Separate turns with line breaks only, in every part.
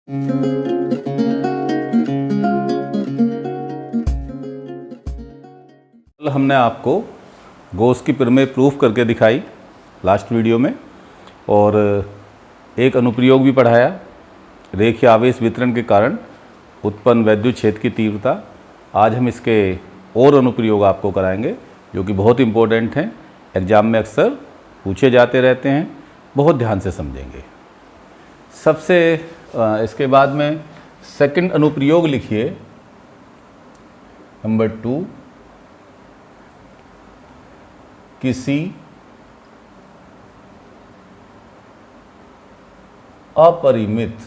हमने आपको गॉस की प्रमेय प्रूफ करके दिखाई लास्ट वीडियो में, और एक अनुप्रयोग भी पढ़ाया, रेखीय आवेश वितरण के कारण उत्पन्न वैद्युत क्षेत्र की तीव्रता। आज हम इसके और अनुप्रयोग आपको कराएंगे जो कि बहुत इम्पोर्टेंट हैं, एग्जाम में अक्सर पूछे जाते रहते हैं, बहुत ध्यान से समझेंगे। सबसे इसके बाद में सेकंड अनुप्रयोग लिखिए, नंबर 2, किसी अपरिमित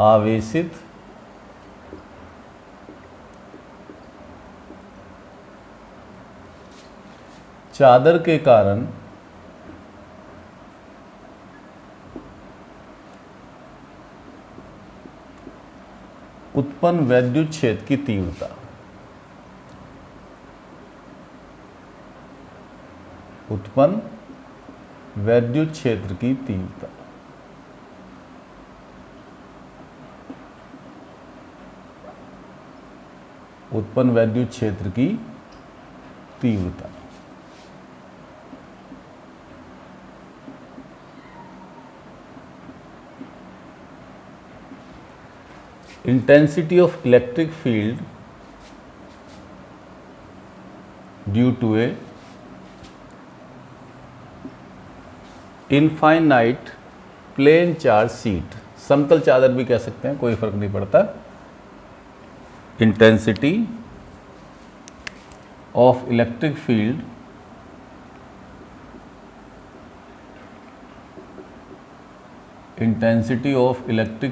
आवेशित चादर के कारण उत्पन्न वैद्युत क्षेत्र की तीव्रता। उत्पन्न वैद्युत क्षेत्र की तीव्रता। उत्पन्न वैद्युत क्षेत्र की तीव्रता। Intensity of electric field due to a infinite plane charge sheet, समतल चादर भी कह सकते हैं, कोई फर्क नहीं पड़ता। Intensity of electric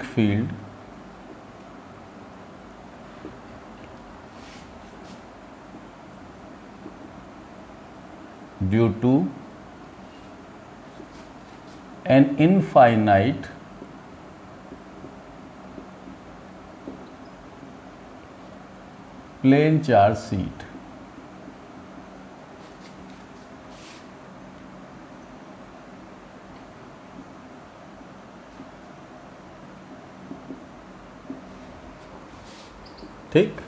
field due to an infinite plane charge sheet। ठीक,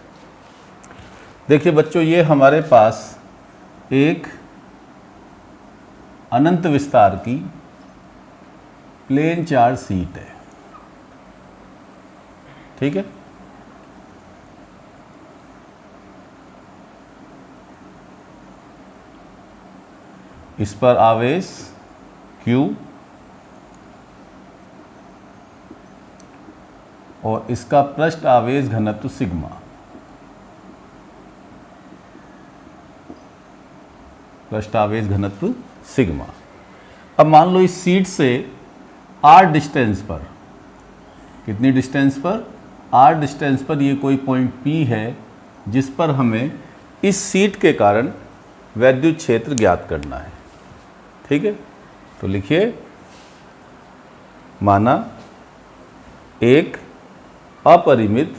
देखिए बच्चों, ये हमारे पास एक अनंत विस्तार की प्लेन चार्ज शीट है। ठीक है, इस पर आवेश Q और इसका पृष्ठ आवेश घनत्व सिग्मा। पृष्ठ आवेश घनत्व सिग्मा। अब मान लो इस शीट से r डिस्टेंस पर, कितनी डिस्टेंस पर? r डिस्टेंस पर ये कोई पॉइंट P है जिस पर हमें इस शीट के कारण वैद्युत क्षेत्र ज्ञात करना है। ठीक है, तो लिखिए, माना एक अपरिमित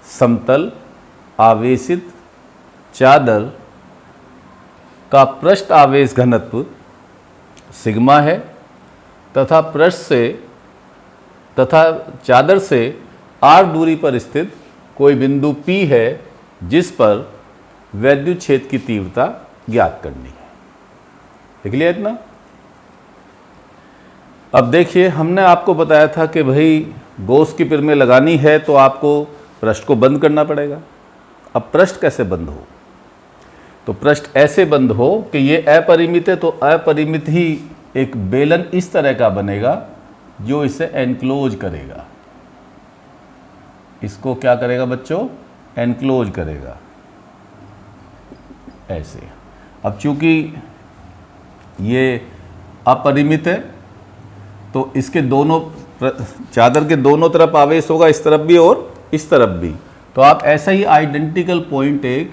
समतल आवेशित चादर का पृष्ठ आवेश घनत्व सिग्मा है तथा चादर से r दूरी पर स्थित कोई बिंदु P है जिस पर वैद्युत क्षेत्र की तीव्रता ज्ञात करनी है। देख लिया इतना? अब देखिए, हमने आपको बताया था कि भाई गॉस की प्रमेय लगानी है तो आपको पृष्ठ को बंद करना पड़ेगा। अब पृष्ठ कैसे बंद हो? तो पृष्ठ ऐसे बंद हो कि ये अपरिमित है, तो अपरिमित ही एक बेलन इस तरह का बनेगा जो इसे एनक्लोज करेगा। इसको क्या करेगा बच्चों? एनक्लोज करेगा, ऐसे। अब चूंकि ये अपरिमित है तो इसके दोनों, चादर के दोनों तरफ आवेश होगा, इस तरफ भी और इस तरफ भी। तो आप ऐसा ही आइडेंटिकल पॉइंट एक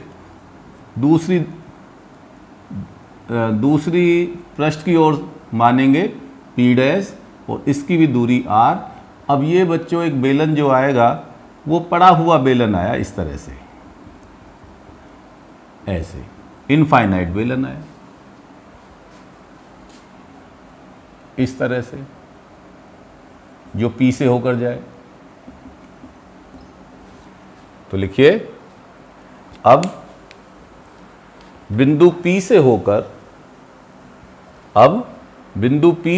दूसरी पृष्ठ की ओर मानेंगे P डैश, और इसकी भी दूरी R। अब ये बच्चों एक बेलन जो आएगा वो पड़ा हुआ बेलन आया इस तरह से, ऐसे इनफाइनाइट बेलन आया। इस तरह से, जो P से होकर जाए। तो लिखिए, अब बिंदु P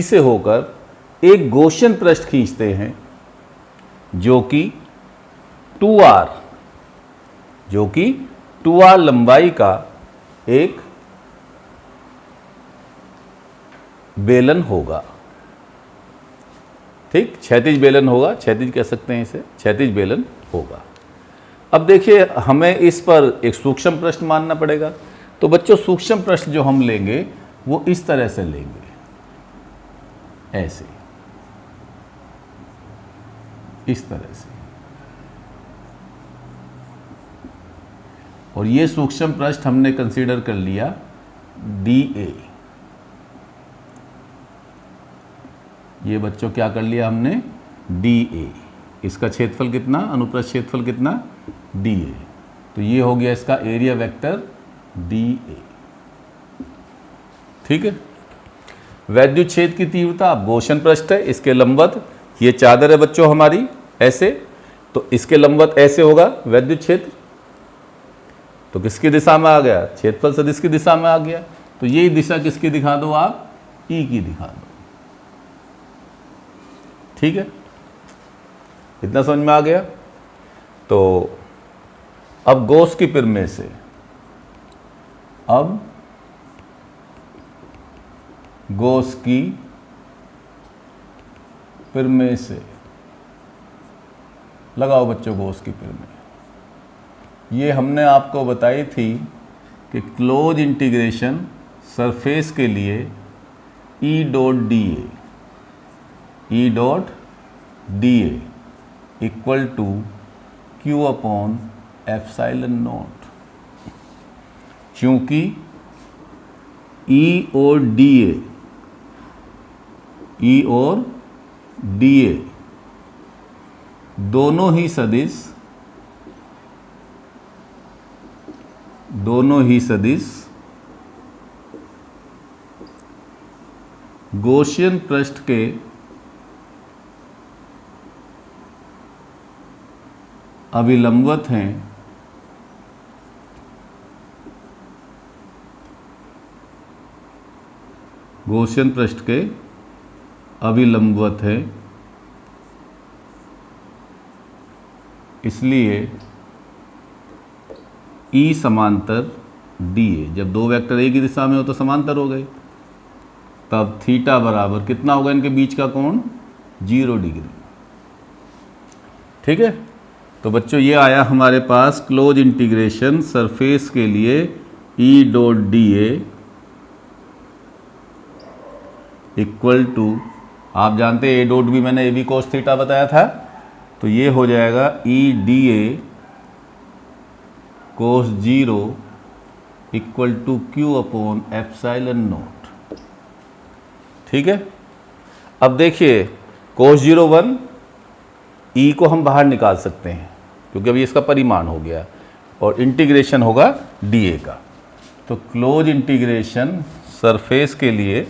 से होकर एक गॉसियन पृष्ठ खींचते हैं जो कि 2r लंबाई का एक बेलन होगा। ठीक, क्षैतिज बेलन होगा, क्षैतिज कह सकते हैं इसे, क्षैतिज बेलन होगा। अब देखिए, हमें इस पर एक सूक्ष्म पृष्ठ मानना पड़ेगा। तो बच्चों, सूक्ष्म पृष्ठ जो हम लेंगे वो इस तरह से लेंगे, ऐसे, इस तरह से। और ये सूक्ष्म पृष्ठ हमने कंसीडर कर लिया DA। ये बच्चों क्या कर लिया हमने, DA। इसका क्षेत्रफल कितना, अनुप्रस्थ क्षेत्रफल कितना, DA। तो ये हो गया इसका एरिया वेक्टर DA। ठीक है। वैद्युत क्षेत्र की तीव्रता, गॉसियन पृष्ठ है, इसके लंबवत ये चादर है बच्चों हमारी, ऐसे, तो इसके लंबवत ऐसे होगा वैद्युत क्षेत्र। तो किसकी दिशा में आ गया, क्षेत्रफल सदिश की दिशा में आ गया। तो यही दिशा किसकी दिखा दो आप, E की दिखा दो। ठीक है, इतना समझ में आ गया। तो अब गॉस की प्रमेय से, गॉस की प्रमेय से लगाओ बच्चों गॉस की प्रमेय। ये हमने आपको बताई थी कि क्लोज इंटीग्रेशन सरफेस के लिए E dot DA equal to Q upon epsilon naught. क्योंकि E और DA दोनों ही सदिश गॉसियन पृष्ठ के अभिलंबवत हैं। गॉसियन पृष्ठ के अभिलंबवत है, इसलिए E समांतर DA। जब दो वेक्टर एक ही दिशा में हो तो समांतर हो गए, तब थीटा बराबर कितना होगा, इनके बीच का कोण 0 डिग्री। ठीक है। तो बच्चों, ये आया हमारे पास क्लोज इंटीग्रेशन सरफेस के लिए E dot DA equal to, आप जानते हैं A डॉट भी मैंने AB कोस थीटा बताया था, तो ये हो जाएगा EDA cos 0 equal to Q upon epsilon naught. ठीक है। अब देखिए, कोस 0 1, E को हम बाहर निकाल सकते हैं क्योंकि अभी इसका परिमाण हो गया, और इंटीग्रेशन होगा DA का। तो क्लोज इंटीग्रेशन सरफेस के लिए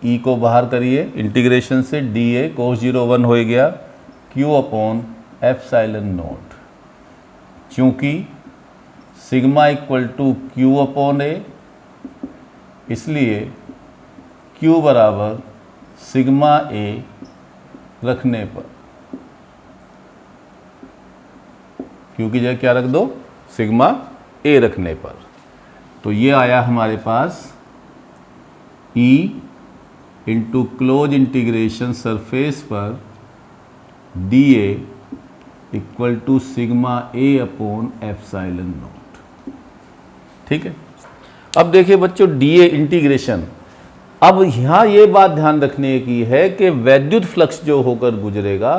E को बाहर करिए इंटीग्रेशन से, DA कोस 0 1 हो गया Q अपॉन एप्सिलॉन नॉट। चूंकि sigma equal to Q upon A, इसलिए Q बराबर सिग्मा A रखने पर, Q की जगह क्या रख दो, सिग्मा A रखने पर। तो ये आया हमारे पास E into close integration surface पर DA equal to sigma A upon epsilon naught. ठीक है। अब देखिए बच्चों, DA इंटीग्रेशन, अब यहाँ ये बात ध्यान रखने की है कि वैद्युत फ्लक्स जो होकर गुजरेगा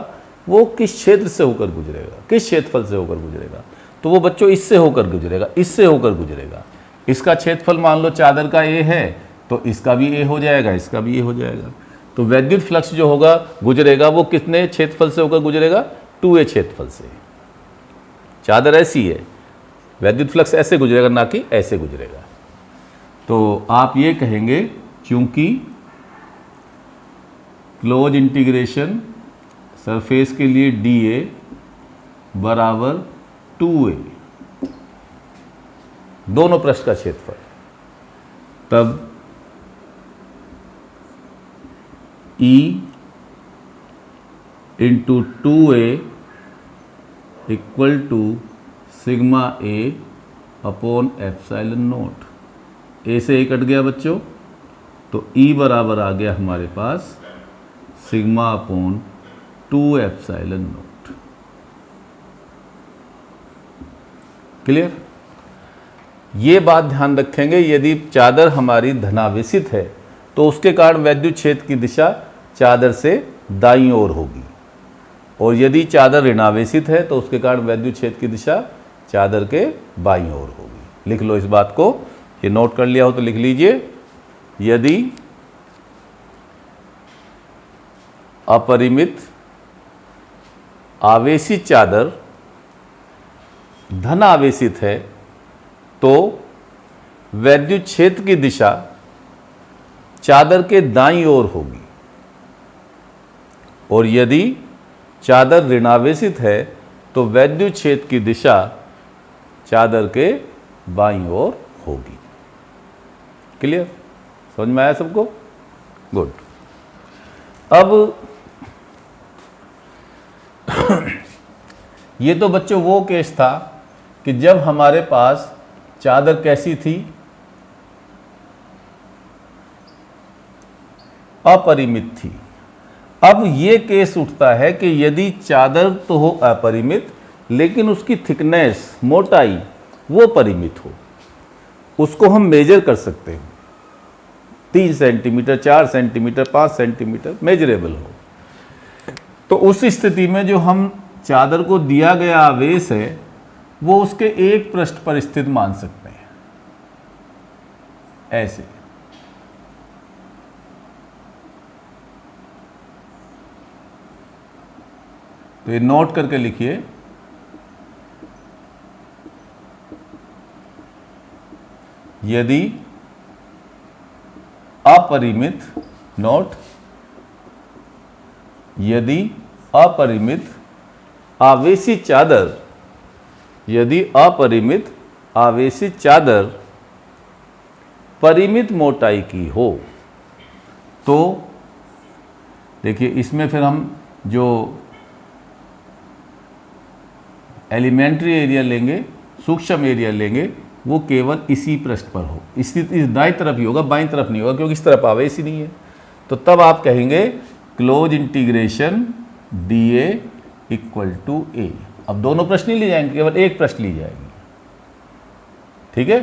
वो किस क्षेत्र से होकर गुजरेगा, किस क्षेत्रफल से होकर गुजरेगा। तो वो बच्चों इससे होकर गुजरेगा, इससे होकर गुजरेगा। इसका क्षेत्रफल मान लो चादर का A है, तो इसका भी A हो जाएगा, इसका भी A हो जाएगा। तो वैद्युत फ्लक्स जो होगा गुजरेगा वो कितने क्षेत्रफल से होकर गुजरेगा, 2A क्षेत्रफल से। चादर ऐसी है, वैद्युत फ्लक्स ऐसे गुजरेगा, ना कि ऐसे गुजरेगा। तो आप ये कहेंगे क्योंकि क्लोज इंटीग्रेशन सरफेस के लिए dA बराबर 2A, दोनों पृष्ठ का क्षेत्रफल, तब E into 2A equal to sigma A upon epsilon not. A से A कट गया बच्चों, तो E बराबर आ गया हमारे पास sigma upon 2 epsilon not. Clear? ये बात ध्यान रखेंगे, यदि चादर हमारी धनावेशित है तो उसके कारण वैद्युत क्षेत्र की दिशा चादर से दाईं ओर होगी, और यदि चादर ऋणावेशित है तो उसके कारण वैद्युत क्षेत्र की दिशा चादर के बाईं ओर होगी। लिख लो इस बात को, ये नोट कर लिया हो तो लिख लीजिए। यदि अपरिमित आवेशित चादर धन आवेशित है तो वैद्युत क्षेत्र की दिशा चादर के दाईं ओर होगी, और यदि चादर ऋणावेशित है तो वैद्युत क्षेत्र की दिशा चादर के बाईं ओर होगी। क्लियर? समझ में आया सबको? गुड। अब ये तो बच्चों वो केस था कि जब हमारे पास चादर कैसी थी, अपरिमित थी। अब ये केस उठता है कि यदि चादर तो हो अपरिमित लेकिन उसकी थिकनेस, मोटाई वो परिमित हो, उसको हम मेजर कर सकते हैं, 3 सेंटीमीटर, 4 सेंटीमीटर, 5 सेंटीमीटर मेजरेबल हो, तो उस स्थिति में जो हम चादर को दिया गया आवेश है वो उसके एक पृष्ठ पर स्थित मान सकते हैं, ऐसे। तो ये नोट करके लिखिए, यदि अपरिमित, नोट, यदि अपरिमित आवेशित चादर, यदि अपरिमित आवेशित चादर परिमित मोटाई की हो, तो देखिए इसमें फिर हम जो एलिमेंट्री एरिया लेंगे, सूक्ष्म एरिया लेंगे, वो केवल इसी पृष्ठ पर हो, इस दाईं तरफ ही होगा, बाईं तरफ नहीं होगा, क्योंकि इस तरफ आवेश ही नहीं है। तो तब आप कहेंगे close integration dA equal to A। अब दोनों प्रश्न नहीं ली जाएंगे, केवल एक प्रश्न ली जाएगी। ठीक है?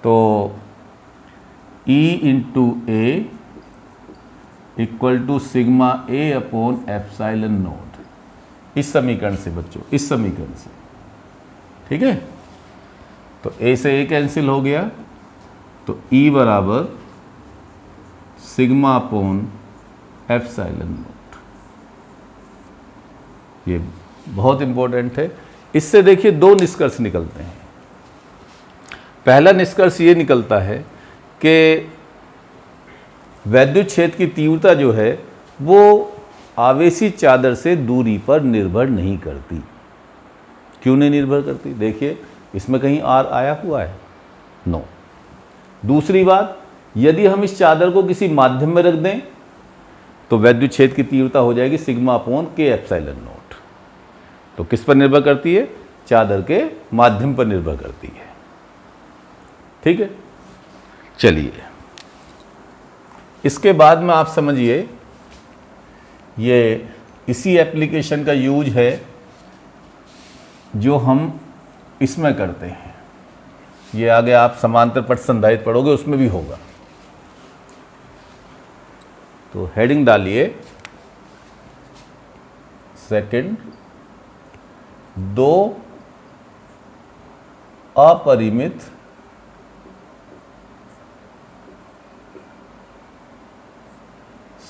तो E into A equal to sigma A upon epsilon naught, इस समीकरण से बच्चों, इस समीकरण से। ठीक है? तो A से A कैंसिल हो गया, तो E बराबर सिग्मा अपॉन एप्सिलॉन नोट। ये बहुत इंपॉर्टेंट है। इससे देखिए दो निष्कर्ष निकलते हैं। पहला निष्कर्ष ये निकलता है कि वैद्युत क्षेत्र की तीव्रता जो है वो आवेशित चादर से दूरी पर निर्भर नहीं करती। क्यों नहीं निर्भर करती? देखिए इसमें कहीं R आया हुआ है? नो। दूसरी बात, यदि हम इस चादर को किसी माध्यम में रख दें तो वैद्युत क्षेत्र की तीव्रता हो जाएगी sigma upon K epsilon note. तो किस पर निर्भर करती है? चादर के माध्यम पर निर्भर करती है। ठीक है? चलिए, इसके बाद में आप समझिए, ये इसी एप्लीकेशन का यूज है जो हम इसमें करते हैं। ये आगे आप समांतर पट संधारित्र पढ़ोगे, उसमें भी होगा। तो हेडिंग डालिए, सेकंड, दो अपरिमित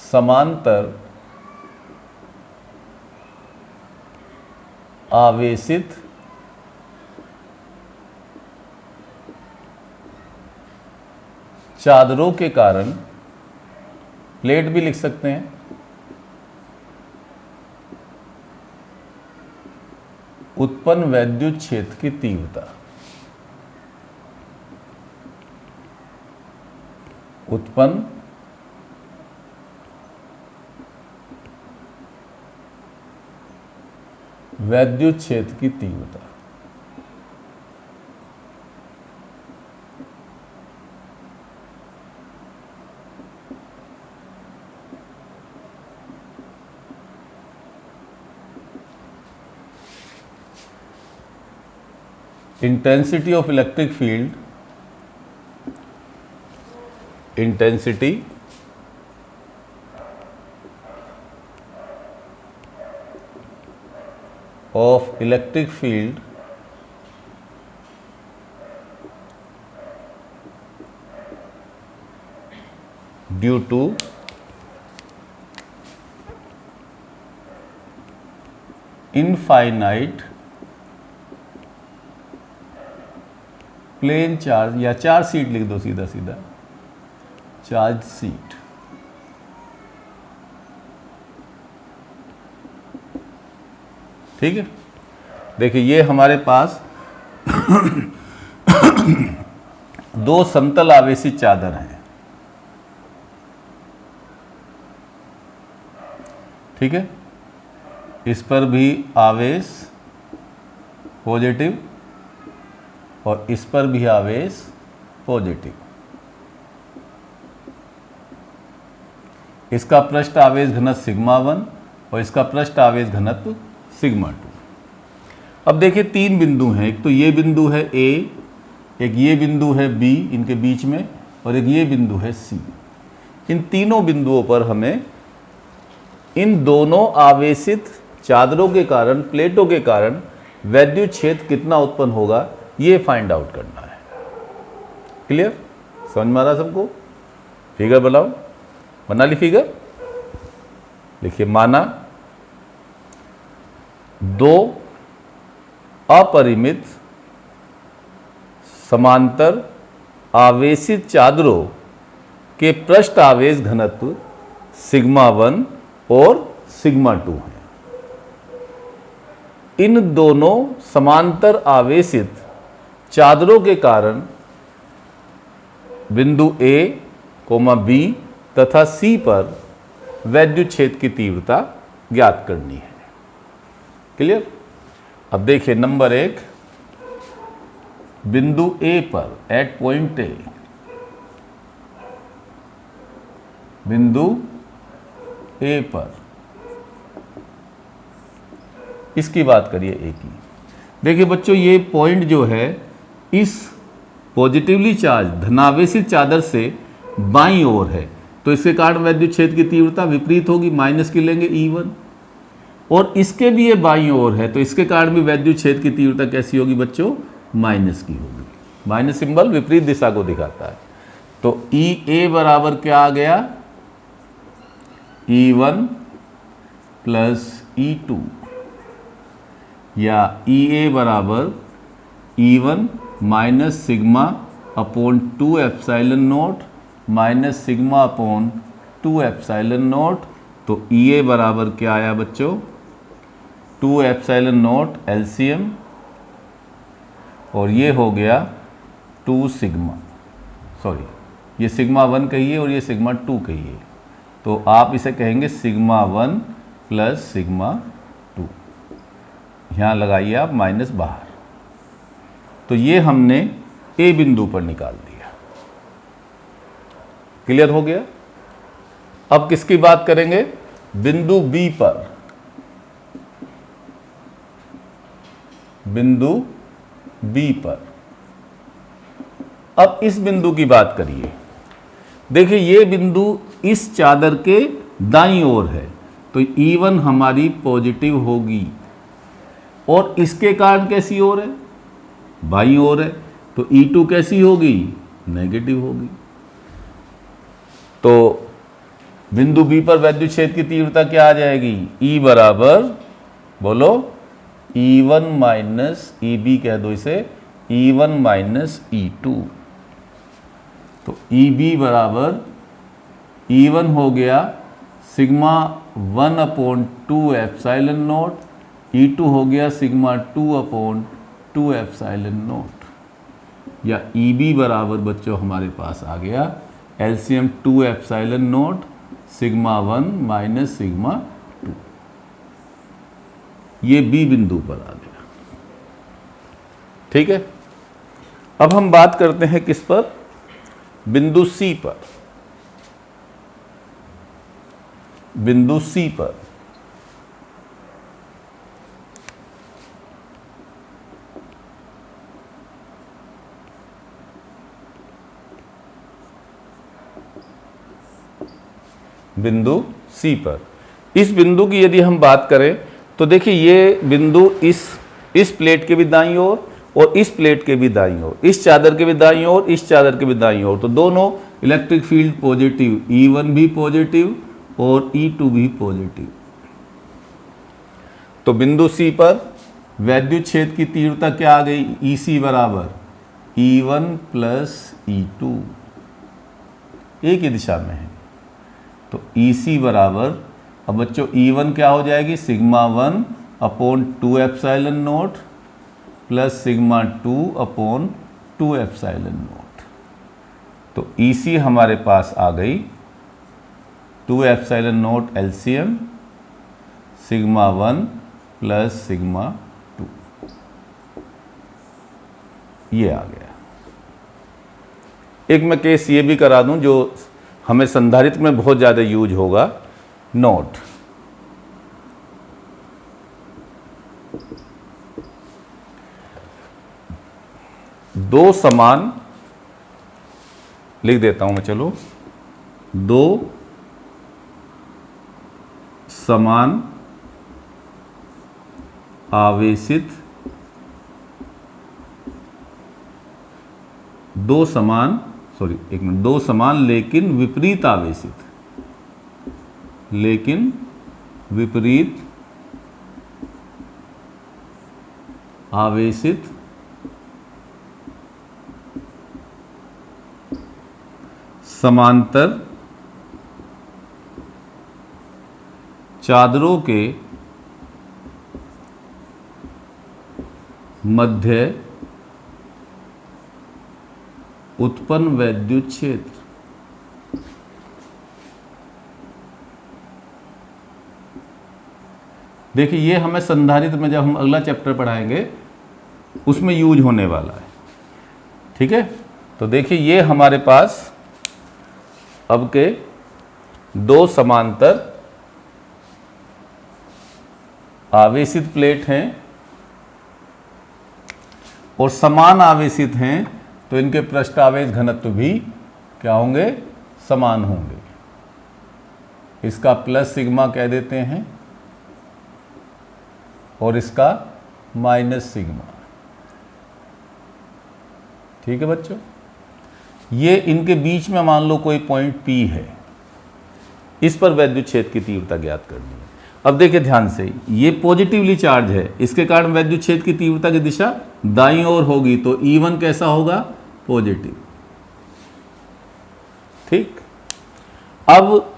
समांतर आवेशित चादरों के कारण, प्लेट भी लिख सकते हैं, उत्पन्न वैद्युत क्षेत्र की तीव्रता, उत्पन्न वैद्युत क्षेत्र की तीव्रता। Intensity of electric field, intensity of electric field due to infinite plane charge, या चार्ज सीट लिख दो सीधा सीधा, चार्ज सीट। ठीक है, देखिए ये हमारे पास दो समतल आवेशित चादर हैं। ठीक है, इस पर भी आवेश पॉजिटिव और इस पर भी आवेश पॉजिटिव। इसका पृष्ठ आवेश घनत्व सिग्मा 1 और इसका पृष्ठ आवेश घनत्व सिग्मा 2। अब देखिए तीन बिंदु हैं, एक तो ये बिंदु है A, एक ये बिंदु है B इनके बीच में, और एक ये बिंदु है C। इन तीनों बिंदुओं पर हमें इन दोनों आवेशित चादरों के कारण, प्लेटों के कारण वैद्युत क्षेत्र कितना उत्पन्न होगा ये फाइंड आउट करना है। क्लियर, समझ में आ रहा सबको? फिगर बनाओ, बना ली फिगर। देखिए माना दो अपरिमित समांतर आवेशित चादरों के पृष्ठ आवेश घनत्व सिग्मा 1 और सिग्मा 2 है। इन दोनों समांतर आवेशित चादरों के कारण बिंदु A, B तथा C पर वैद्युत क्षेत्र की तीव्रता ज्ञात करनी है। क्लियर? अब देखिए नंबर 1, बिंदु A पर, एट पॉइंट A, बिंदु A पर, इसकी बात करिए A की। देखिए बच्चों ये पॉइंट जो है इस पॉजिटिवली चार्ज धनावेशित चादर से बाईं ओर है, तो इसके कारण वैद्युत क्षेत्र की तीव्रता विपरीत होगी, माइनस की लेंगे E1। और इसके भी ये बाईं ओर है, तो इसके कारण भी वैद्युत क्षेत्र की तीव्रता कैसी होगी बच्चों? माइनस की होगी। माइनस सिंबल विपरीत दिशा को दिखाता है। तो EA बराबर क्या आ गया? E1 प्लस E2, या EA बराबर E1 minus sigma upon 2 epsilon not minus sigma upon 2 epsilon not. तो EA बराबर क्या आया बच्चों? 2 एप्सिलॉन नॉट LCM, और ये हो गया 2 सिग्मा, सॉरी ये सिग्मा 1 कहिए और ये सिग्मा 2 कहिए, तो आप इसे कहेंगे सिग्मा 1 प्लस सिग्मा 2। यहाँ लगाइए आप माइनस बाहर। तो ये हमने A बिंदु पर निकाल दिया। क्लियर हो गया? अब किसकी बात करेंगे? बिंदु B पर, बिंदु B पर। अब इस बिंदु की बात करिए। देखिए ये बिंदु इस चादर के दाईं ओर है, तो E1 हमारी पॉजिटिव होगी, और इसके कारण कैसी ओर है? बाईं ओर है, तो E2 कैसी होगी? नेगेटिव होगी। तो बिंदु B पर वैद्युत क्षेत्र की तीव्रता क्या आ जाएगी? E बराबर, बोलो, E1 माइनस EB कह दो इसे, E1 माइनस E2। तो ई बी बराबर E1 हो गया सिग्मा 1/2 एप्सिलॉन नॉट, E2 हो गया सिग्मा 2/2 एप्सिलॉन नॉट, या EB बराबर बच्चों हमारे पास आ गया LCM 2 epsilon not sigma 1 minus sigma 2। ये B बिंदु पर आ गया। ठीक है, अब हम बात करते हैं किस पर, बिंदु C पर। बिंदु C पर बिंदु C पर, इस बिंदु की यदि हम बात करें तो देखिए ये बिंदु इस प्लेट के भी दाईं ओर और इस प्लेट के भी दाईं ओर, इस चादर के भी दाईं ओर, इस चादर के भी दाईं ओर, तो दोनों इलेक्ट्रिक फील्ड पॉजिटिव, E1 भी पॉजिटिव और E2 भी पॉजिटिव। तो बिंदु C पर वैद्युत क्षेत्र की तीव्रता क्या आ गई, EC बराबर E1 प्लस E2, एक ही दिशा में है। तो EC बराबर, अब बच्चों E1 क्या हो जाएगी, sigma 1/2 epsilon not plus sigma 2/2 epsilon not. तो EC हमारे पास आ गई 2 epsilon not LCM sigma 1 plus sigma 2, ये आ गया। एक मैं केस ये भी करा दूं जो हमें संधारित्र में बहुत ज़्यादा यूज होगा, नोट। दो समान, लिख देता हूं मैं, चलो, दो समान आवेशित, दो समान लेकिन विपरीत आवेशित, समांतर चादरों के मध्य उत्पन्न वैद्युत क्षेत्र। देखिए ये हमें संधारित्र में जब हम अगला चैप्टर पढ़ाएंगे उसमें यूज होने वाला है। ठीक है, तो देखिए ये हमारे पास अब के दो समांतर आवेशित प्लेट हैं और समान आवेशित हैं, तो इनके पृष्ठ आवेश घनत्व भी क्या होंगे, समान होंगे। इसका प्लस सिग्मा कह देते हैं और इसका माइनस सिग्मा। ठीक है बच्चों, ये इनके बीच में मान लो कोई पॉइंट P है, इस पर वैद्युत क्षेत्र की तीव्रता ज्ञात करनी है। अब देखिए ध्यान से, ये पॉजिटिवली चार्ज है, इसके कारण वैद्युत क्षेत्र की तीव्रता की दिशा दाईं ओर होगी, तो E1 कैसा होगा, पॉजिटिव। ठीक, अब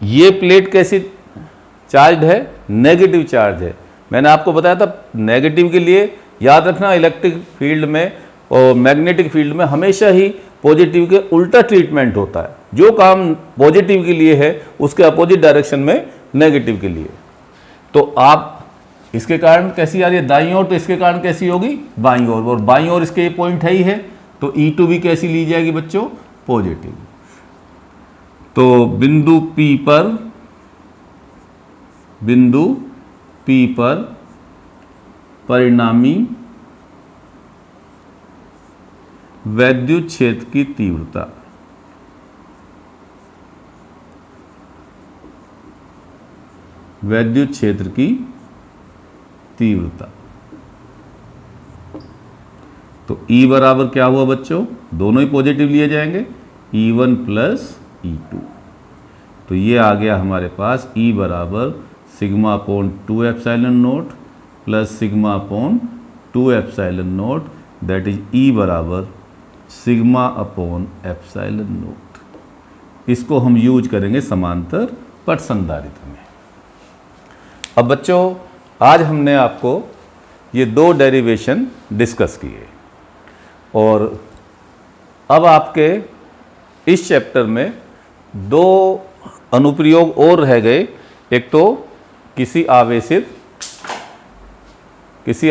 ये प्लेट कैसी चार्ज है, नेगेटिव चार्ज है। मैंने आपको बताया था नेगेटिव के लिए याद रखना, इलेक्ट्रिक फील्ड में और मैग्नेटिक फील्ड में हमेशा ही पॉजिटिव के उल्टा ट्रीटमेंट होता है। जो काम पॉजिटिव के लिए है उसके अपोजिट डायरेक्शन में नेगेटिव के लिए। तो आप इसके कारण कैसी आ रही है, दाईं ओर, तो इसके कारण कैसी होगी, बाईं ओर, और बाईं ओर इसके ये पॉइंट है ही है, तो E2 भी कैसी ली जाएगी बच्चों, पॉजिटिव। तो बिंदु P पर परिणामी वैद्युत क्षेत्र की तीव्रता, वैद्युत क्षेत्र की तीव्रता, तो E बराबर क्या हुआ बच्चों, दोनों ही पॉजिटिव लिए जाएंगे, E1 प्लस E2। तो ये आ गया हमारे पास E बराबर sigma upon 2 epsilon not plus sigma upon 2 epsilon not, that is E बराबर सिग्मा अपॉन एप्सिलॉन नॉट। इसको हम यूज करेंगे समांतर पथ संधारित्र में। अब बच्चों, आज हमने आपको ये दो डेरिवेशन डिस्कस किए और अब आपके इस चैप्टर में दो अनुप्रयोग और रह गए। एक तो किसी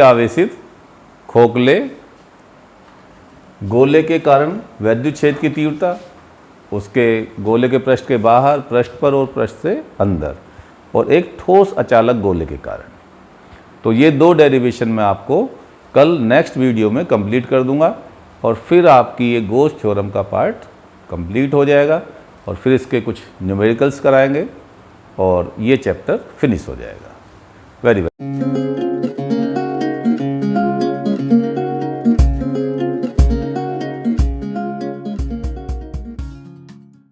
आवेशित खोखले गोले के कारण वैद्युत क्षेत्र की तीव्रता, उसके गोले के पृष्ठ के बाहर, पृष्ठ पर और पृष्ठ से अंदर, और एक ठोस अचालक गोले के कारण। तो ये दो डेरिवेशन मैं आपको कल नेक्स्ट वीडियो में कंप्लीट कर दूंगा और फिर आपकी ये गोस थ्योरम का पार्ट कंप्लीट हो जाएगा और फिर इसके कुछ न्यूमेरिकल्स कराएंगे और ये चैप्टर फिनिश हो जाएगा। Very very